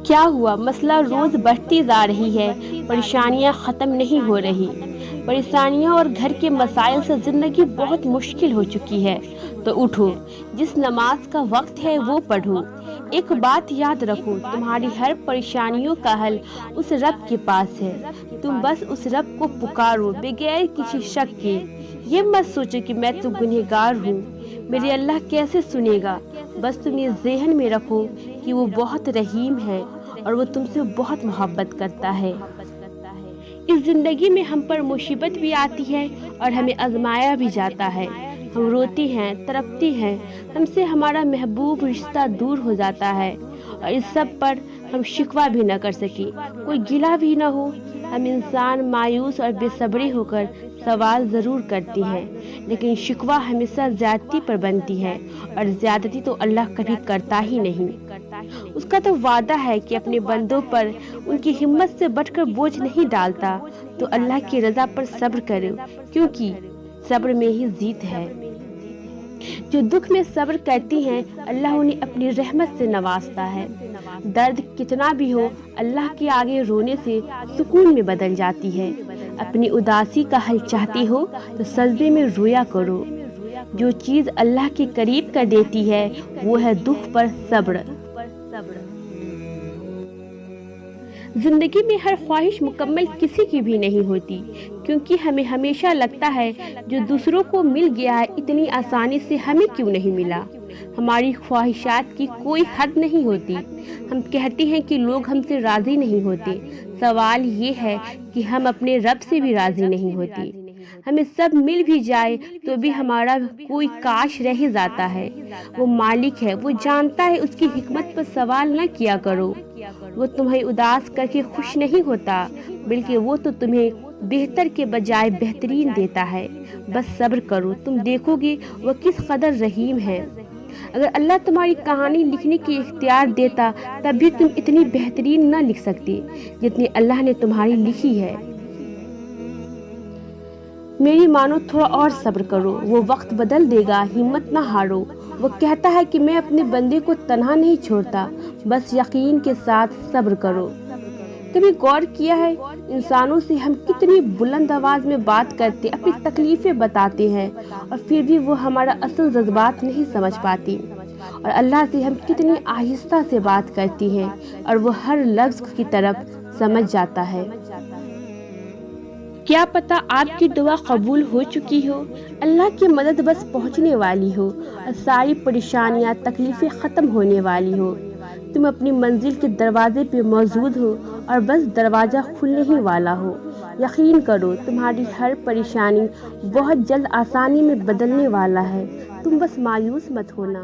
क्या हुआ? मसला रोज बढ़ती जा रही है, परेशानियां खत्म नहीं हो रही। परेशानियां और घर के मसाइल से जिंदगी बहुत मुश्किल हो चुकी है। तो उठो, जिस नमाज का वक्त है वो पढ़ो। एक बात याद रखो, तुम्हारी हर परेशानियों का हल उस रब के पास है। तुम बस उस रब को पुकारो बगैर किसी शक के। ये मत सोचो कि मैं तो गुनहगार हूँ, मेरे अल्लाह कैसे सुनेगा। बस तुम ये ज़हन में रखो कि वो बहुत रहीम है और वो तुमसे बहुत मोहब्बत करता है। इस जिंदगी में हम पर मुसीबत भी आती है और हमें आजमाया भी जाता है। हम रोती हैं, तड़पती हैं, हमसे हमारा महबूब रिश्ता दूर हो जाता है और इस सब पर हम शिकवा भी न कर सके, कोई गिला भी न हो। हम इंसान मायूस और बेसब्री होकर सवाल ज़रूर करती हैं, लेकिन शिकवा हमेशा ज़्यादती पर बनती है और ज़्यादती तो अल्लाह कभी करता ही नहीं। उसका तो वादा है कि अपने बंदों पर उनकी हिम्मत से बढ़कर बोझ नहीं डालता। तो अल्लाह की रज़ा पर सब्र करो, क्योंकि सब्र में ही जीत है। जो दुख में सब्र करती हैं, अल्लाह उन्हें अपनी रहमत से नवाजता है। दर्द कितना भी हो, अल्लाह के आगे रोने से सुकून में बदल जाती है। अपनी उदासी का हल चाहती हो तो सजदे में रोया करो। जो चीज़ अल्लाह के करीब कर देती है वो है दुख पर सब्र। जिंदगी में हर ख्वाहिश मुकम्मल किसी की भी नहीं होती, क्योंकि हमें हमेशा लगता है जो दूसरों को मिल गया है इतनी आसानी से हमें क्यों नहीं मिला। हमारी ख्वाहिशात की कोई हद नहीं होती। हम कहते हैं कि लोग हमसे राज़ी नहीं होते। सवाल ये है कि हम अपने रब से भी राज़ी नहीं होते। हमें सब मिल भी जाए तो भी हमारा कोई काश रह जाता है। वो मालिक है, वो जानता है। उसकी हिकमत पर सवाल न किया करो। वो तुम्हें उदास करके खुश नहीं होता, बल्कि वो तो तुम्हें बेहतर के बजाय बेहतरीन देता है। बस सब्र करो, तुम देखोगे वो किस कदर रहीम है। अगर अल्लाह तुम्हारी कहानी लिखने की इख्तियार देता तब भी तुम इतनी बेहतरीन न लिख सकती जितनी अल्लाह ने तुम्हारी लिखी है। मेरी मानो, थोड़ा और सब्र करो, वो वक्त बदल देगा, हिम्मत ना हारो। वो कहता है कि मैं अपने बंदे को तन्हा नहीं छोड़ता, बस यकीन के साथ सब्र करो। कभी गौर किया है इंसानों से हम कितनी बुलंद आवाज में बात करते, अपनी तकलीफें बताते हैं और फिर भी वो हमारा असल जज्बात नहीं समझ पाती। और अल्लाह से हम कितनी आहिस्ता से बात करती हैं और वो हर लफ्ज की तरफ समझ जाता है। क्या पता आपकी दुआ कबूल हो चुकी हो, अल्लाह की मदद बस पहुंचने वाली हो और सारी परेशानियां तकलीफें ख़त्म होने वाली हो। तुम अपनी मंजिल के दरवाजे पे मौजूद हो और बस दरवाज़ा खुलने ही वाला हो। यकीन करो, तुम्हारी हर परेशानी बहुत जल्द आसानी में बदलने वाला है। तुम बस मायूस मत होना।